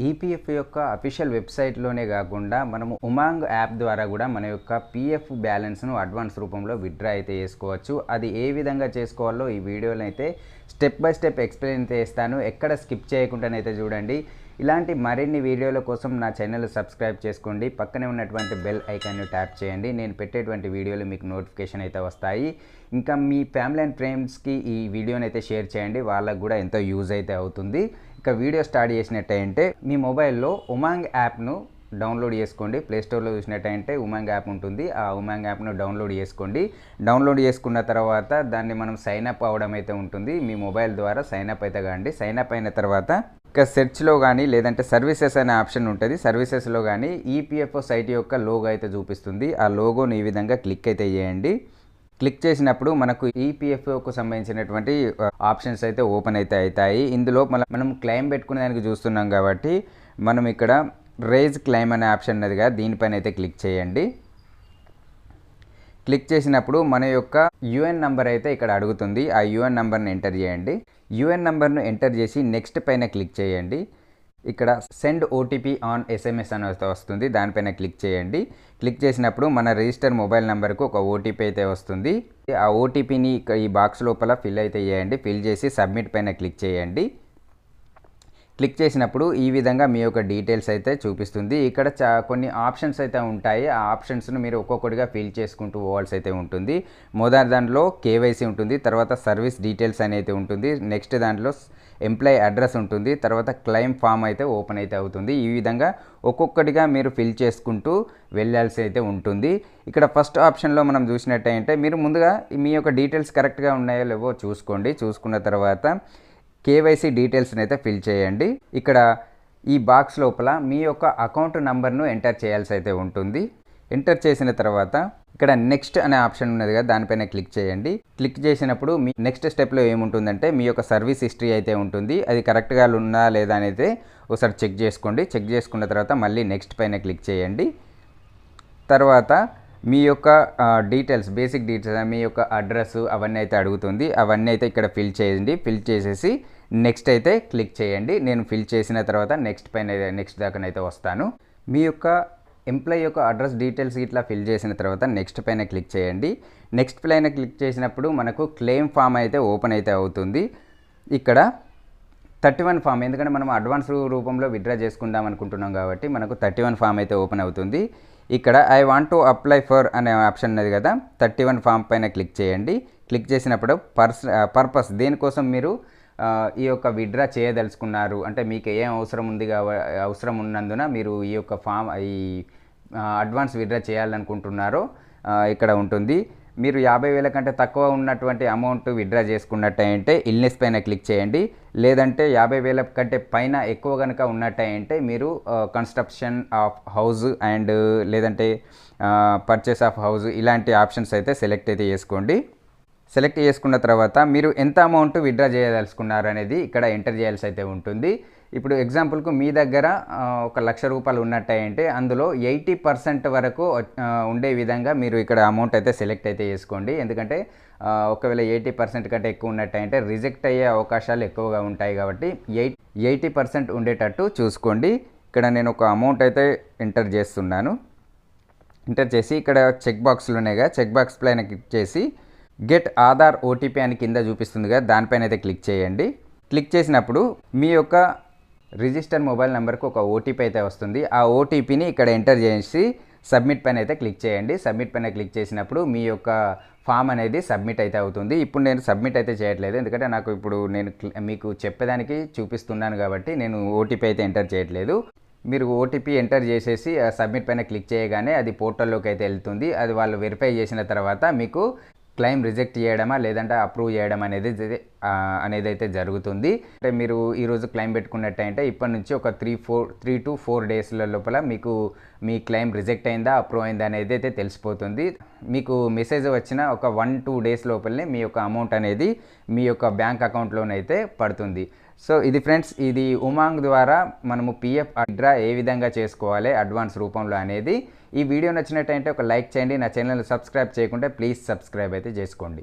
EPF యొక్క official వెబ్సైట్లోనే కాకుండా మనము ఉమాంగ్ యాప్ ద్వారా కూడా మన యొక్క పీఎఫ్ బ్యాలెన్స్ను అడ్వాన్స్ రూపంలో విత్డ్రా అయితే చేసుకోవచ్చు. అది ఏ విధంగా చేసుకోవాలో ఈ వీడియోలో అయితే స్టెప్ బై స్టెప్ ఎక్స్ప్లెయిన్ చేస్తాను. ఎక్కడ స్కిప్ చేయకుండానైతే చూడండి. ఇలాంటి మరిన్ని వీడియోల కోసం నా ఛానల్ సబ్స్క్రైబ్ చేసుకోండి. పక్కనే ఉన్నటువంటి బెల్ ఐకాన్ను ట్యాప్ చేయండి. నేను పెట్టేటువంటి వీడియోలు మీకు నోటిఫికేషన్ అయితే వస్తాయి. ఇంకా మీ ఫ్యామిలీ అండ్ ఫ్రెండ్స్కి ఈ వీడియోని అయితే షేర్ చేయండి. వాళ్ళకు కూడా ఎంతో యూజ్ అయితే అవుతుంది. ఇక వీడియో స్టార్ట్ చేసినట్టయితే మీ మొబైల్లో ఉమాంగ్ యాప్ను డౌన్లోడ్ చేసుకోండి. ప్లేస్టోర్లో చూసినట్టయితే ఉమాంగ్ యాప్ ఉంటుంది. ఆ ఉమాంగ్ యాప్ను డౌన్లోడ్ చేసుకోండి. డౌన్లోడ్ చేసుకున్న తర్వాత దాన్ని మనం సైన్అప్ అవ్వడం అయితే ఉంటుంది. మీ మొబైల్ ద్వారా సైన్అప్ అయితే కాండి. సైన్అప్ అయిన తర్వాత ఇక సెర్చ్లో కానీ లేదంటే సర్వీసెస్ అనే ఆప్షన్ ఉంటుంది. సర్వీసెస్లో కానీ ఈపీఎఫ్ఓ సైట్ యొక్క లోగో అయితే చూపిస్తుంది. ఆ లోగోని ఈ విధంగా క్లిక్ అయితే చేయండి. క్లిక్ చేసినప్పుడు మనకు ఈపీఎఫ్ఓకు సంబంధించినటువంటి ఆప్షన్స్ అయితే ఓపెన్ అయితే అవుతాయి. ఇందులో మనం క్లెయిమ్ పెట్టుకునే దానికి చూస్తున్నాం కాబట్టి మనం ఇక్కడ రేజ్ క్లెయిమ్ అనే ఆప్షన్ ఉన్నదిగా దీనిపైన అయితే క్లిక్ చేయండి. క్లిక్ చేసినప్పుడు మన యొక్క యూఎన్ నెంబర్ అయితే ఇక్కడ అడుగుతుంది. ఆ యూఎన్ నెంబర్ని ఎంటర్ చేయండి. యూఎన్ నెంబర్ను ఎంటర్ చేసి నెక్స్ట్ పైన క్లిక్ చేయండి. ఇక్కడ సెండ్ ఓటీపీ ఆన్ ఎస్ఎంఎస్ అని వస్తుంది. దానిపైన క్లిక్ చేయండి. క్లిక్ చేసినప్పుడు మన రిజిస్టర్ మొబైల్ నెంబర్కు ఒక ఓటీపీ అయితే వస్తుంది. ఆ ఓటీపీని ఈ బాక్స్ లోపల ఫిల్ అయితే చేయండి. ఫిల్ చేసి సబ్మిట్ పైన క్లిక్ చేయండి. క్లిక్ చేసినప్పుడు ఈ విధంగా మీ యొక్క డీటెయిల్స్ అయితే చూపిస్తుంది. ఇక్కడ కొన్ని ఆప్షన్స్ అయితే ఉంటాయి. ఆ ఆప్షన్స్ను మీరు ఒక్కొక్కటిగా ఫిల్ చేసుకుంటూ పోవాల్సి అయితే ఉంటుంది. మొదటి దాంట్లో కేవైసీ ఉంటుంది. తర్వాత సర్వీస్ డీటెయిల్స్ అనేది ఉంటుంది. నెక్స్ట్ దాంట్లో ఎంప్లాయీ అడ్రస్ ఉంటుంది. తర్వాత క్లెయిమ్ ఫామ్ అయితే ఓపెన్ అయితే అవుతుంది. ఈ విధంగా ఒక్కొక్కటిగా మీరు ఫిల్ చేసుకుంటూ వెళ్ళాల్సి అయితే ఉంటుంది. ఇక్కడ ఫస్ట్ ఆప్షన్లో మనం చూసినట్టయితే మీరు ముందుగా మీ యొక్క డీటెయిల్స్ కరెక్ట్గా ఉన్నాయో లేవో చూసుకోండి. చూసుకున్న తర్వాత కేవైసీ డీటెయిల్స్ని అయితే ఫిల్ చేయండి. ఇక్కడ ఈ బాక్స్ లోపల మీ యొక్క అకౌంట్ నంబర్ను ఎంటర్ చేయాల్సి అయితే ఉంటుంది. ఎంటర్ చేసిన తర్వాత ఇక్కడ నెక్స్ట్ అనే ఆప్షన్ ఉన్నది కదా, దానిపైన క్లిక్ చేయండి. క్లిక్ చేసినప్పుడు మీ నెక్స్ట్ స్టెప్లో ఏముంటుందంటే మీ యొక్క సర్వీస్ హిస్టరీ అయితే ఉంటుంది. అది కరెక్ట్గా ఉందా లేదా అనేది ఒకసారి చెక్ చేసుకోండి. చెక్ చేసుకున్న తర్వాత మళ్ళీ నెక్స్ట్ పైన క్లిక్ చేయండి. తర్వాత మీ యొక్క డీటెయిల్స్, బేసిక్ డీటెయిల్స్, మీ యొక్క అడ్రస్ అవన్నీ అయితే అడుగుతుంది. అవన్నీ అయితే ఇక్కడ ఫిల్ చేయండి. ఫిల్ చేసేసి నెక్స్ట్ అయితే క్లిక్ చేయండి. నేను ఫిల్ చేసిన తర్వాత నెక్స్ట్ పైన నెక్స్ట్ దాకానైతే వస్తాను. మీ యొక్క ఎంప్లాయీ యొక్క అడ్రస్ డీటెయిల్స్ ఇట్లా ఫిల్ చేసిన తర్వాత నెక్స్ట్ పైన క్లిక్ చేయండి. నెక్స్ట్ పైన క్లిక్ చేసినప్పుడు మనకు క్లెయిమ్ ఫామ్ అయితే ఓపెన్ అయితే అవుతుంది. ఇక్కడ 31 ఫామ్, ఎందుకంటే మనం అడ్వాన్స్ రూపంలో విత్డ్రా చేసుకుందాం అనుకుంటున్నాం కాబట్టి మనకు 31 ఫామ్ అయితే ఓపెన్ అవుతుంది. ఇక్కడ I want to apply for అనే ఆప్షన్ ఉన్నది కదా, 31 ఫామ్ పైన క్లిక్ చేయండి. క్లిక్ చేసినప్పుడు పర్పస్ దేనికోసం మీరు ఈ యొక్క విత్డ్రా చేయదలుచుకున్నారు అంటే మీకు ఏం అవసరం ఉన్నందున మీరు ఈ యొక్క ఫామ్ ఈ అడ్వాన్స్ విత్డ్రా చేయాలనుకుంటున్నారో ఇక్కడ ఉంటుంది. మీరు 50,000 కంటే తక్కువ ఉన్నటువంటి అమౌంట్ విత్డ్రా చేసుకున్నట్టయితే ఇల్నెస్ పైన క్లిక్ చేయండి. లేదంటే 50,000 కంటే పైన ఎక్కువ కనుక ఉన్నట్టయితే మీరు కన్స్ట్రక్షన్ ఆఫ్ హౌస్ అండ్ లేదంటే పర్చేస్ ఆఫ్ హౌస్ ఇలాంటి ఆప్షన్స్ అయితే సెలెక్ట్ అయితే చేసుకోండి. సెలెక్ట్ చేసుకున్న తర్వాత మీరు ఎంత అమౌంట్ విత్డ్రా చేయదలుచుకున్నారు అనేది ఇక్కడ ఎంటర్ చేయాల్సి అయితే ఉంటుంది. ఇప్పుడు ఎగ్జాంపుల్కు మీ దగ్గర 1,00,000 రూపాయలు ఉన్నట్టయితే అందులో 80% వరకు ఉండే విధంగా మీరు ఇక్కడ అమౌంట్ అయితే సెలెక్ట్ అయితే చేసుకోండి. ఎందుకంటే ఒకవేళ 80% కంటే ఎక్కువ ఉన్నట్టయితే రిజెక్ట్ అయ్యే అవకాశాలు ఎక్కువగా ఉంటాయి కాబట్టి 80% ఉండేటట్టు చూసుకోండి. ఇక్కడ నేను ఒక అమౌంట్ అయితే ఎంటర్ చేస్తున్నాను. ఎంటర్ చేసి ఇక్కడ చెక్ బాక్స్లు ఉన్నాయిగా, చెక్ బాక్స్ పైన క్లిక్ చేసి గెట్ ఆధార్ ఓటీపీ అని కింద చూపిస్తుంది కదా, దానిపైన అయితే క్లిక్ చేయండి. క్లిక్ చేసినప్పుడు మీ యొక్క రిజిస్టర్ మొబైల్ నెంబర్కి ఒక ఓటీపీ అయితే వస్తుంది. ఆ ఓటీపీని ఇక్కడ ఎంటర్ చేసి సబ్మిట్ పైన అయితే క్లిక్ చేయండి. సబ్మిట్ పైన క్లిక్ చేసినప్పుడు మీ యొక్క ఫామ్ అనేది సబ్మిట్ అయితే అవుతుంది. ఇప్పుడు నేను సబ్మిట్ అయితే చేయట్లేదు, ఎందుకంటే నాకు ఇప్పుడు నేను మీకు చెప్పేదానికి చూపిస్తున్నాను కాబట్టి నేను ఓటీపీ అయితే ఎంటర్ చేయట్లేదు. మీరు ఓటీపీ ఎంటర్ చేసేసి సబ్మిట్ పైన క్లిక్ చేయగానే అది పోర్టల్లోకి అయితే వెళ్తుంది. అది వాళ్ళు వెరిఫై చేసిన తర్వాత మీకు క్లెయిమ్ రిజెక్ట్ చేయడమా లేదంటే అప్రూవ్ చేయడం అనేది అయితే జరుగుతుంది. అంటే మీరు ఈరోజు క్లెయిమ్ పెట్టుకున్నట్టయితే ఇప్పటి నుంచి ఒక 3 to 4 డేస్ల లోపల మీకు మీ క్లెయిమ్ రిజెక్ట్ అయిందా అప్రూవ్ అయిందా అనేది అయితే తెలిసిపోతుంది. మీకు మెసేజ్ వచ్చిన ఒక 1-2 డేస్ లోపలనే మీ యొక్క అమౌంట్ అనేది మీ యొక్క బ్యాంక్ అకౌంట్లోనైతే పడుతుంది. సో ఇది ఫ్రెండ్స్, ఇది ఉమాంగ్ ద్వారా మనము పీఎఫ్ విత్డ్రా ఏ విధంగా చేసుకోవాలి అడ్వాన్స్ రూపంలో అనేది. ఈ వీడియో నచ్చినట్టయితే ఒక లైక్ చేయండి. నా ఛానల్ సబ్స్క్రైబ్ చేయకుంటే ప్లీజ్ సబ్స్క్రైబ్ అయితే చేసుకోండి.